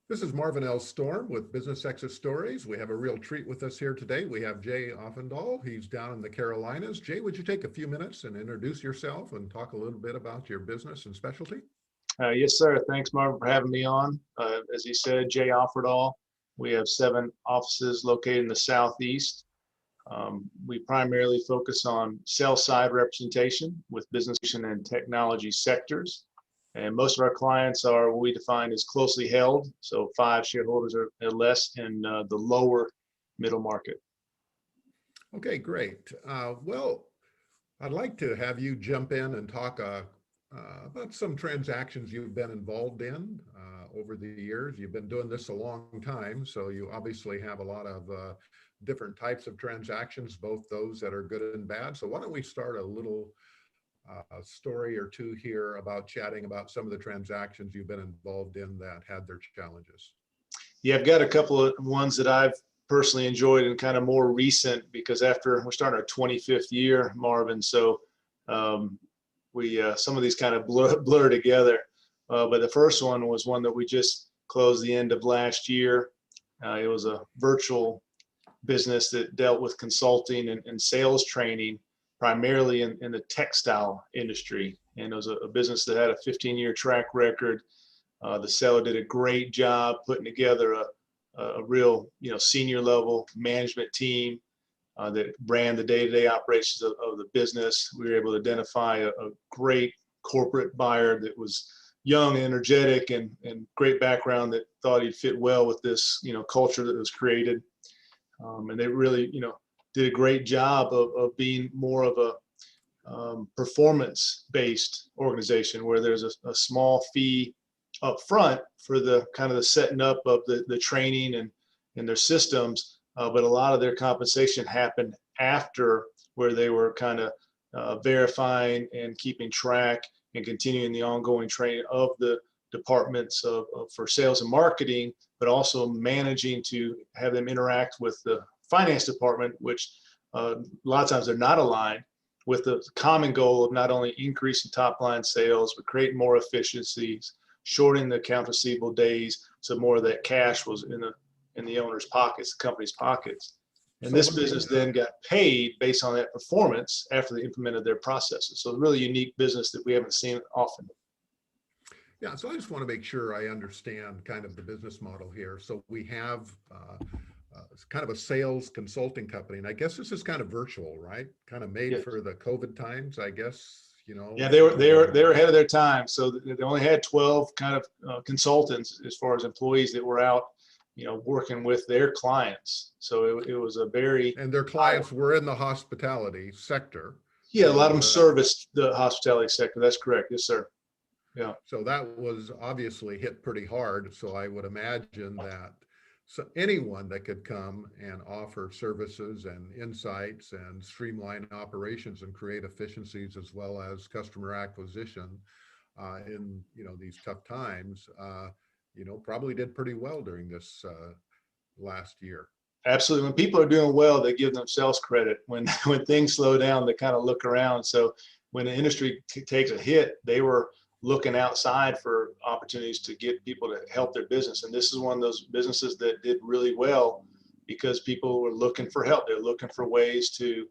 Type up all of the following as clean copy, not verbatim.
This is Marvin L. Storm with Business Success Stories. We have a real treat with us here today. We have Jay Offerdahl. He's down in the Carolinas. Jay, would you take a few minutes and introduce yourself and talk a little bit about your business and specialty? Yes, sir. Thanks, Marvin, for having me on. As he said, Jay Offerdahl. We have 7 offices located in the Southeast. We primarily focus on sell-side representation with business and technology sectors. And most of our clients are what we define as closely held, so 5 shareholders or less in the lower middle market. Okay, great. Well, I'd like to have you jump in and talk about some transactions you've been involved in over the years. You've been doing this a long time, so you obviously have a lot of different types of transactions, both those that are good and bad. So why don't we start a little story or two here about chatting about some of the transactions you've been involved in that had their challenges. Yeah, I've got a couple of ones that I've personally enjoyed and kind of more recent, because after we're starting our 25th year, Marvin, so some of these kind of blur together. But the first one was one that we just closed the end of last year. It was a virtual business that dealt with consulting and sales training, primarily in the textile industry. And it was a business that had a 15-year track record. The seller did a great job putting together a real, senior level management team that ran the day-to-day operations of the business. We were able to identify a great corporate buyer that was young, energetic, and great background, that thought he'd fit well with this, culture that was created. And they really, did a great job of being more of a performance-based organization, where there's a small fee up front for the kind of the setting up of the training and their systems, but a lot of their compensation happened after, where they were kind of verifying and keeping track and continuing the ongoing training of the departments for sales and marketing, but also managing to have them interact with the finance department, which a lot of times they're not aligned with the common goal of not only increasing top line sales, but creating more efficiencies, shortening the accounts receivable days, so more of that cash was in the owner's pockets, the company's pockets. And this business then got paid based on that performance after they implemented their processes. So a really unique business that we haven't seen often. Yeah, so I just want to make sure I understand kind of the business model here. So we have kind of a sales consulting company, and I guess this is kind of virtual, right? Kind of made for the COVID times, I guess, Yeah, they were ahead of their time. So they only had 12 kind of consultants as far as employees that were out, working with their clients. So it was a very... And their clients were in the hospitality sector. Yeah, a lot of them serviced the hospitality sector. That's correct. Yes, sir. Yeah. So that was obviously hit pretty hard. So I would imagine that anyone that could come and offer services and insights and streamline operations and create efficiencies, as well as customer acquisition in these tough times, probably did pretty well during this last year. Absolutely. When people are doing well, they give themselves credit. When things slow down, they kind of look around. So when the industry takes a hit, they were looking outside for opportunities to get people to help their business. And this is one of those businesses that did really well because people were looking for help. They're looking for ways to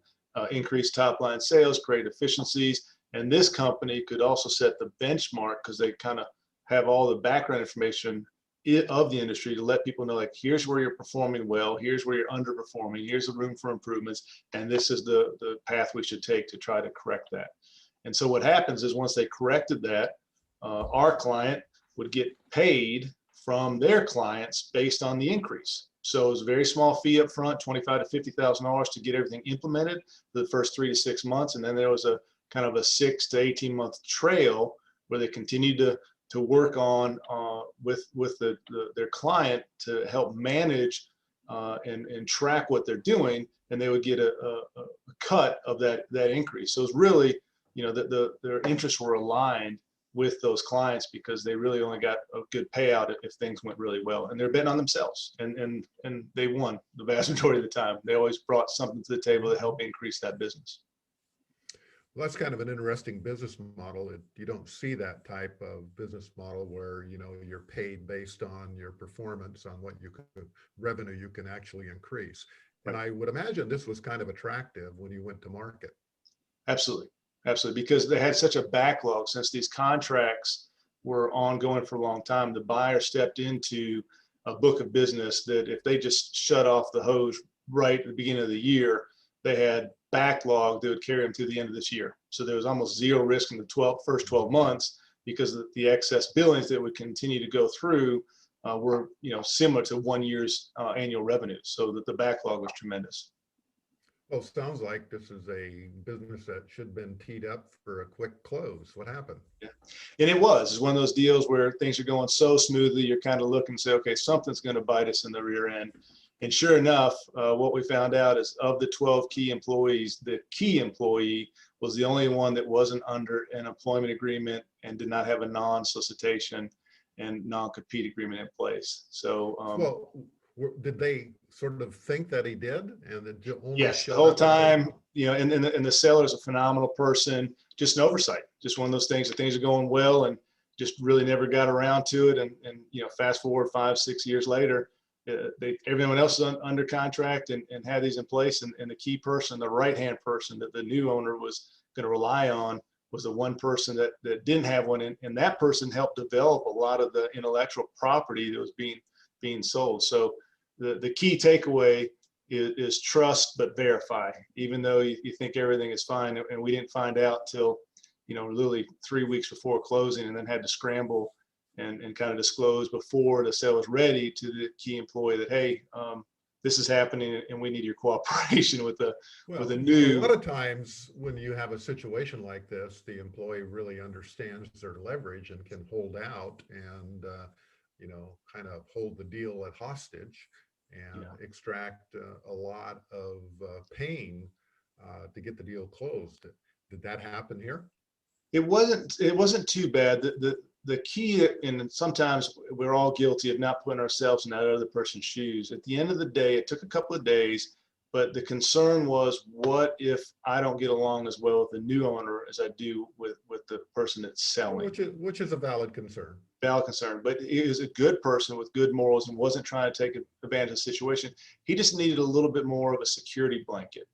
increase top line sales, create efficiencies. And this company could also set the benchmark, because they kind of have all the background information of the industry to let people know, like, here's where you're performing well, here's where you're underperforming, here's the room for improvements, and this is the path we should take to try to correct that. And so what happens is, once they corrected that, our client would get paid from their clients based on the increase. So it was a very small fee up front, $25,000 to $50,000 to get everything implemented for the first 3 to 6 months. And then there was a kind of a 6 to 18 month trail where they continued to work on with their client to help manage and track what they're doing, and they would get a cut of that increase. So it's really, their interests were aligned with those clients, because they really only got a good payout if things went really well, and they're betting on themselves, and they won the vast majority of the time. They always brought something to the table to help increase that business. Well, that's kind of an interesting business model. You don't see that type of business model where, you're paid based on your performance, on what revenue you can actually increase. And Right. I would imagine this was kind of attractive when you went to market. Absolutely. Absolutely. Because they had such a backlog since these contracts were ongoing for a long time. The buyer stepped into a book of business that if they just shut off the hose right at the beginning of the year, they had backlog that would carry them through the end of this year. So there was almost zero risk in the first 12 months because the excess billings that would continue to go through were similar to 1 year's annual revenue. So that the backlog was tremendous. Well, sounds like this is a business that should have been teed up for a quick close. What happened? Yeah. And it's one of those deals where things are going so smoothly, you're kind of looking and say, okay, something's going to bite us in the rear end. And sure enough, what we found out is of the 12 key employees, the key employee was the only one that wasn't under an employment agreement and did not have a non-solicitation and non-compete agreement in place. So, Well, did they sort of think that he did, and then only yes, the showed whole up at time, and the seller is a phenomenal person, just an oversight, just one of those things that things are going well and just really never got around to it. And fast forward 5-6 years later, everyone else is under contract and had these in place. And the key person, the right-hand person that the new owner was going to rely on was the one person that didn't have one. And that person helped develop a lot of the intellectual property that was being sold. So the key takeaway is trust, but verify, even though you think everything is fine. And we didn't find out till, literally 3 weeks before closing, and then had to scramble and kind of disclose before the sale was ready to the key employee that, hey, this is happening and we need your cooperation with a new. A lot of times when you have a situation like this, the employee really understands their leverage and can hold out and, kind of hold the deal at hostage and extract a lot of pain to get the deal closed. Did that happen here? It wasn't too bad. The key, and sometimes we're all guilty of not putting ourselves in that other person's shoes. At the end of the day, it took a couple of days, but the concern was, what if I don't get along as well with the new owner as I do with the person that's selling? Which is a valid concern. Valid concern, but he is a good person with good morals and wasn't trying to take advantage of the situation. He just needed a little bit more of a security blanket.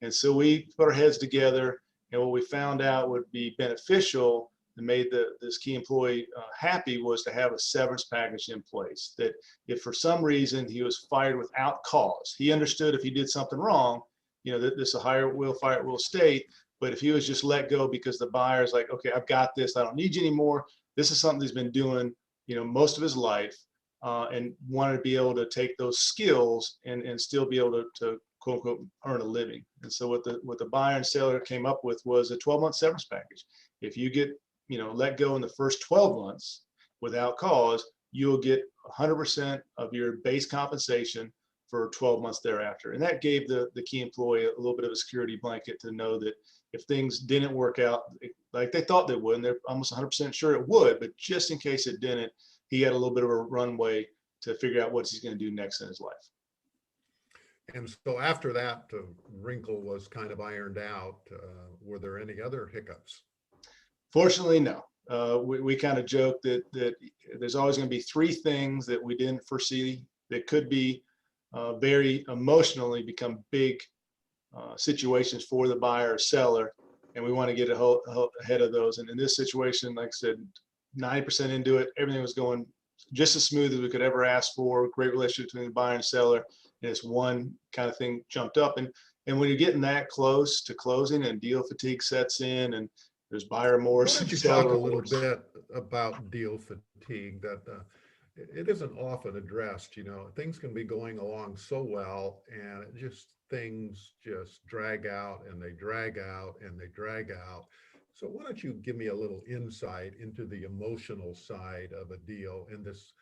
And so we put our heads together, and what we found out would be beneficial and made this key employee happy was to have a severance package in place, that if for some reason he was fired without cause, he understood if he did something wrong, that this is a hire at will, fire at will state. But if he was just let go because the buyer's like, okay, I've got this, I don't need you anymore. This is something he's been doing, most of his life, and wanted to be able to take those skills and still be able to quote unquote earn a living. And so what the buyer and seller came up with was a 12-month severance package. If you get let go in the first 12 months without cause, you'll get 100% of your base compensation for 12 months thereafter. And that gave the key employee a little bit of a security blanket to know that if things didn't work out like they thought they would, and they're almost 100% sure it would, but just in case it didn't, he had a little bit of a runway to figure out what he's going to do next in his life. And so after that wrinkle was kind of ironed out, were there any other hiccups? Fortunately, no. We kind of joke that there's always going to be 3 things that we didn't foresee that could be very emotionally become big situations for the buyer or seller, and we want to get ahead of those. And in this situation, like I said, 90% into it, everything was going just as smooth as we could ever ask for. Great relationship between the buyer and seller, and this one kind of thing jumped up. And when you're getting that close to closing and deal fatigue sets in, and there's buyer remorse. Why don't you talk a little bit about deal fatigue? That it isn't often addressed. Things can be going along so well, and things just drag out and they drag out and they drag out. So why don't you give me a little insight into the emotional side of a deal in this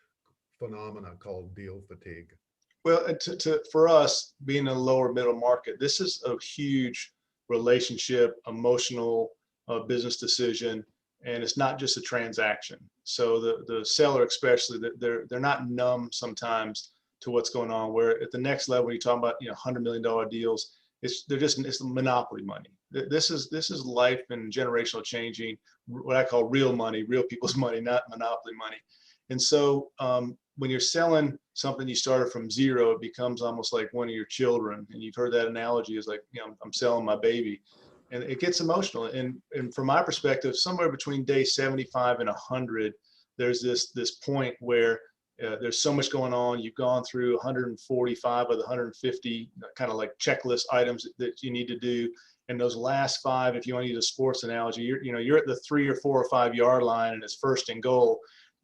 phenomena called deal fatigue? Well, for us, being a lower middle market, this is a huge relationship, emotional business decision, and it's not just a transaction. So the seller, especially, they're not numb sometimes to what's going on. Where at the next level, you talk about $100 million deals, it's monopoly money. This is life and generational changing, what I call real money, real people's money, not monopoly money. And so when you're selling something you started from zero, it becomes almost like one of your children. And you've heard that analogy is like, I'm selling my baby. And it gets emotional. And from my perspective, somewhere between day 75 and 100, there's this point where there's so much going on. You've gone through 145 of the 150 kind of like checklist items that you need to do. And those last 5, if you want to use a sports analogy, you're at the 3 or 4 or 5 yard line and it's first and goal.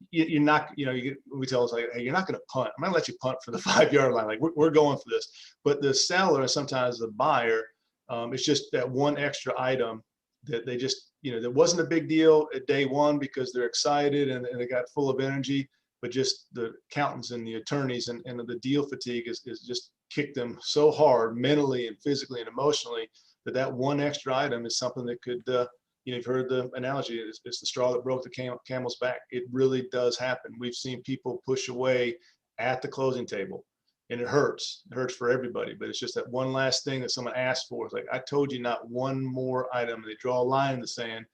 You're not, we tell us like, hey, you're not going to punt. I'm going to let you punt for the 5 yard line. Like we're going for this. But the seller and sometimes the buyer, it's just that one extra item that they just, that wasn't a big deal at day one because they're excited and they got full of energy. But just the accountants and the attorneys and the deal fatigue is just kicked them so hard mentally and physically and emotionally that one extra item is something that could, you've heard the analogy, it's the straw that broke the camel's back. It really does happen. We've seen people push away at the closing table and it hurts. It hurts for everybody, but it's just that one last thing that someone asked for. It's like, I told you not one more item. And they draw a line in the sand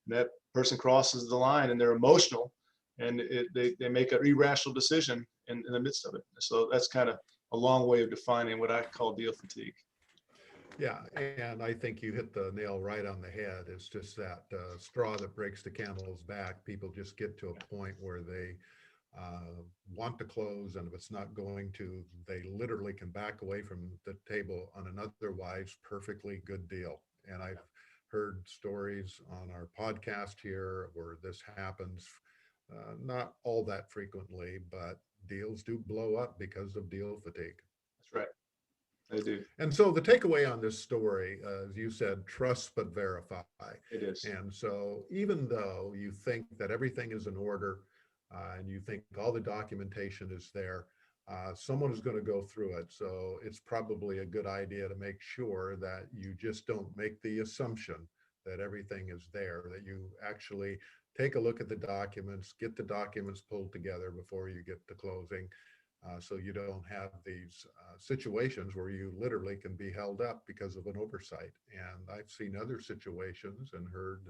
and that person crosses the line and they're emotional. And they make an irrational decision in the midst of it. So that's kind of a long way of defining what I call deal fatigue. Yeah, and I think you hit the nail right on the head. It's just that straw that breaks the camel's back. People just get to a point where they want to close, and if it's not going to, they literally can back away from the table on an otherwise perfectly good deal. And I've heard stories on our podcast here where this happens. Not all that frequently, but deals do blow up because of deal fatigue. That's right. They do. And so the takeaway on this story, as you said, trust but verify. It is. And so even though you think that everything is in order and you think all the documentation is there, someone is going to go through it. So it's probably a good idea to make sure that you just don't make the assumption that everything is there, that you actually take a look at the documents, get the documents pulled together before you get to closing. So you don't have these situations where you literally can be held up because of an oversight. And I've seen other situations and heard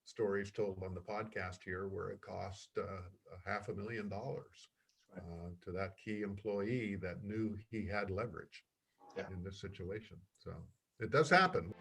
stories told on the podcast here where it cost $500,000 to that key employee that knew he had leverage in this situation. So it does happen.